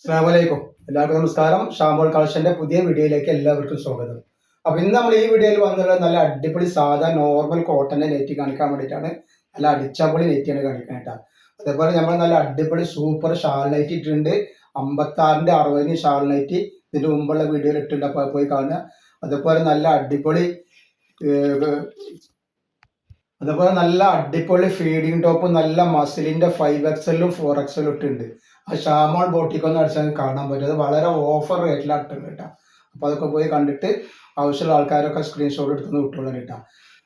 അസ്സലാമു അലൈക്കും. എല്ലാവർക്കും നമസ്കാരം. ഷാമ്പോൾ കളക്ഷന്റെ പുതിയ വീഡിയോയിലേക്ക് എല്ലാവർക്കും സ്വാഗതം. അപ്പൊ ഇന്ന് നമ്മൾ ഈ വീഡിയോയിൽ വന്നുള്ള നല്ല അടിപൊളി സാധാ നോർമൽ കോട്ടന്റെ നെറ്റ് കാണിക്കാൻ വേണ്ടിയിട്ടാണ്. നല്ല അടിച്ചപൊളി നെറ്റിയാണ് കാണിക്കാനായിട്ടാ. അതേപോലെ നമ്മൾ നല്ല അടിപൊളി സൂപ്പർ ഷാൾ നൈറ്റ് ഇട്ടിട്ടുണ്ട്. 56ന്റെ 60 ഷാൾ നൈറ്റ് ഇതിന്റെ മുമ്പുള്ള വീഡിയോയിൽ ഇട്ടിട്ടുണ്ട്. അപ്പോൾ പോയി കാണുക. അതേപോലെ നല്ല അടിപൊളി ഫീഡിങ് ടോപ്പ് നല്ല മസിലിന്റെ 5XL 4XL ഇട്ടുണ്ട്. ആ ഷാമോൾ ബോട്ടിക്കൊന്നും അടിച്ചാൽ കാണാൻ പറ്റും. അത് വളരെ ഓഫർ റേറ്റിലാണ് ഇട്ടത് കേട്ടോ. അപ്പോൾ അതൊക്കെ പോയി കണ്ടിട്ട് ആവശ്യമുള്ള ആൾക്കാരൊക്കെ സ്ക്രീൻഷോട്ട് എടുത്തുനിന്ന് വിട്ടോളാം കേട്ടോ.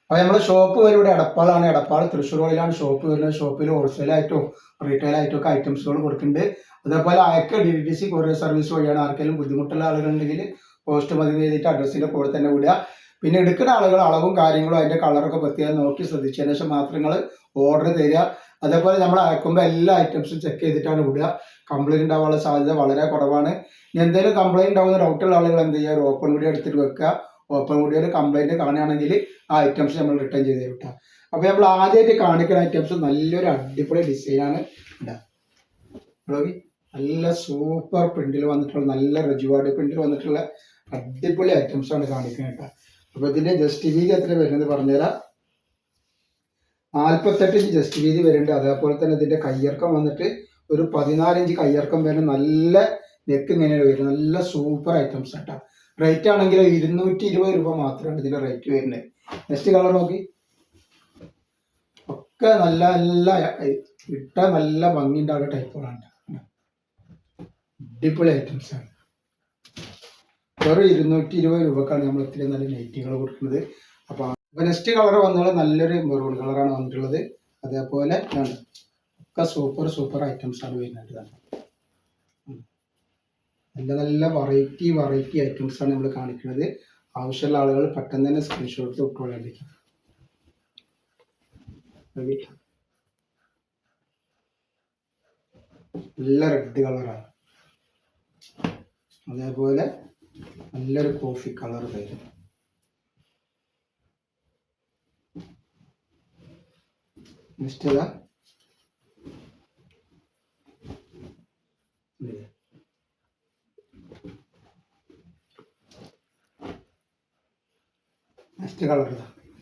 അപ്പോൾ നമ്മുടെ ഷോപ്പ് വരും ഇവിടെ എടപ്പാളാണ്. എടപ്പാൾ തൃശ്ശൂർ റോഡിലാണ് ഷോപ്പ് വരുന്നത്. ഷോപ്പിൽ ഹോൾസെയിലായിട്ടും റീറ്റെയിലായിട്ടും ഒക്കെ ഐറ്റംസുകൾ കൊടുക്കുന്നുണ്ട്. അതേപോലെ DTDC കൊറിയർ സർവീസ് വഴിയാണ് ആർക്കെങ്കിലും ബുദ്ധിമുട്ടുള്ള ആളുകളുണ്ടെങ്കിൽ പോസ്റ്റ് മതി ചെയ്തിട്ട് അഡ്രസ്സിൻ്റെ കൂടെ തന്നെ വിടുക. പിന്നെ എടുക്കുന്ന ആളുകൾ അളവും കാര്യങ്ങളും അതിൻ്റെ കളറൊക്കെ പ്രത്യേകം നോക്കി ശ്രദ്ധിച്ചതിന് ശേഷം മാത്രം നിങ്ങൾ ഓർഡർ തരിക. അതേപോലെ നമ്മൾ അയക്കുമ്പോൾ എല്ലാ ഐറ്റംസും ചെക്ക് ചെയ്തിട്ടാണ് വിടുക. കംപ്ലൈൻറ്റ് ഉണ്ടാവാനുള്ള സാധ്യത വളരെ കുറവാണ്. ഇനി എന്തെങ്കിലും കംപ്ലൈൻറ്റ് ഉണ്ടാവുന്ന ഡൗട്ടുള്ള ആളുകൾ എന്ത് ചെയ്യുക, ഒരു ഓപ്പൺ വീഡിയോ എടുത്തിട്ട് വെക്കുക. ഓപ്പൺ വീഡിയോയിൽ കംപ്ലൈൻറ്റ് കാണുകയാണെങ്കിൽ ആ ഐറ്റംസ് നമ്മൾ റിട്ടേൺ ചെയ്ത് കിട്ടുക. അപ്പോൾ നമ്മൾ ആദ്യമായിട്ട് കാണിക്കുന്ന ഐറ്റംസ് നല്ലൊരു അടിപൊളി ഡിസൈനാണ് ഉണ്ടാകുക. നല്ല സൂപ്പർ പ്രിന്റിൽ വന്നിട്ടുള്ള നല്ല റെജുവാർഡ് പ്രിന്റിൽ വന്നിട്ടുള്ള അടിപൊളി ഐറ്റംസാണ് കാണിക്കുന്നത് കേട്ടോ. അപ്പോൾ ഇതിൻ്റെ ജസ്റ്റ് വീതി എത്ര വരുന്നത് പറഞ്ഞുതരാം. 48 ഇഞ്ച് ജസ്റ്റ് വീതി വരുന്നുണ്ട്. അതേപോലെ തന്നെ ഇതിൻ്റെ കയ്യിറക്കം വന്നിട്ട് ഒരു 14 ഇഞ്ച് കയ്യിറക്കം വരുന്ന നല്ല നെക്ക് ഇങ്ങനെ വരും. നല്ല സൂപ്പർ ഐറ്റംസ് കേട്ടോ. റേറ്റ് ആണെങ്കിൽ 220 രൂപ മാത്രമാണ് ഇതിൻ്റെ റേറ്റ് വരുന്നത്. നെക്സ്റ്റ് കളർ നോക്കി. ഒക്കെ നല്ല നല്ല ഇട്ട നല്ല ഭംഗി ഉണ്ടാകുന്ന ടൈപ്പുകളാണ്. അടിപൊളി ഐറ്റംസ് ആണ്. വെറും 220 രൂപക്കാണ് നമ്മൾ ഇത്രയും നല്ല നൈറ്റികൾ കൊടുക്കുന്നത്. അപ്പോൾ നെക്സ്റ്റ് കളർ വന്നാൽ നല്ലൊരു മെറൂൺ കളറാണ് വന്നിട്ടുള്ളത്. അതേപോലെ ഒക്കെ സൂപ്പർ ഐറ്റംസ് ആണ് വരുന്നത്. നല്ല നല്ല വെറൈറ്റി ഐറ്റംസ് ആണ് നമ്മൾ കാണിക്കുന്നത്. ആവശ്യമുള്ള ആളുകൾ പെട്ടെന്ന് തന്നെ സ്ക്രീൻഷോട്ട് ഇട്ടുകൊള്ളാണ്ടിരിക്കും. നല്ല റെഡ് കളറാണ്. അതേപോലെ നല്ലൊരു കോഫി കളർ വരും. നെക്സ്റ്റ് കളർ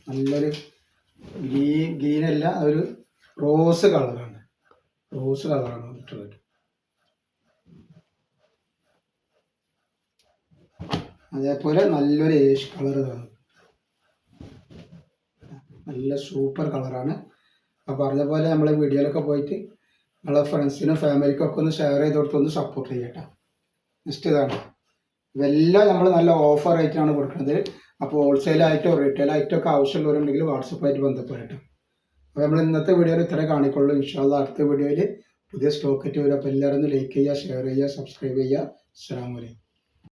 നല്ലൊരു ഗ്രീനല്ല, ഒരു റോസ് കളറാണ് വന്നിട്ടുള്ളത്. അതേപോലെ നല്ലൊരു ഏഷ് കളർ നല്ല സൂപ്പർ കളറാണ്. അപ്പോൾ പറഞ്ഞ പോലെ നമ്മളെ വീഡിയോയിലൊക്കെ പോയിട്ട് നമ്മളെ ഫ്രണ്ട്സിനും ഫാമിലിക്കൊക്കെ ഒന്ന് ഷെയർ ചെയ്ത് കൊടുത്തൊന്ന് സപ്പോർട്ട് ചെയ്യട്ടെ. നെക്സ്റ്റ് ഇതാണ്. ഇതെല്ലാം നമ്മൾ നല്ല ഓഫർ റേറ്റിനാണ് കൊടുക്കുന്നത്. അപ്പോൾ ഹോൾസെയിലായിട്ടോ റീറ്റെയിലായിട്ടോ ഒക്കെ ആവശ്യമുള്ളവരുണ്ടെങ്കിൽ വാട്സപ്പായിട്ട് ബന്ധപ്പെടട്ടെ. അപ്പോൾ നമ്മൾ ഇന്നത്തെ വീഡിയോയിൽ ഇത്രേ കാണിക്കുള്ളൂ. ഇൻഷാ അല്ലാഹ് അടുത്ത വീഡിയോയിൽ പുതിയ സ്റ്റോക്ക് ആയിട്ട് വരും. അപ്പോൾ എല്ലാവരും ഒന്ന് ലൈക്ക് ചെയ്യുക, ഷെയർ ചെയ്യുക, സബ്സ്ക്രൈബ് ചെയ്യുക. അസ്സലാമു അലൈക്കും.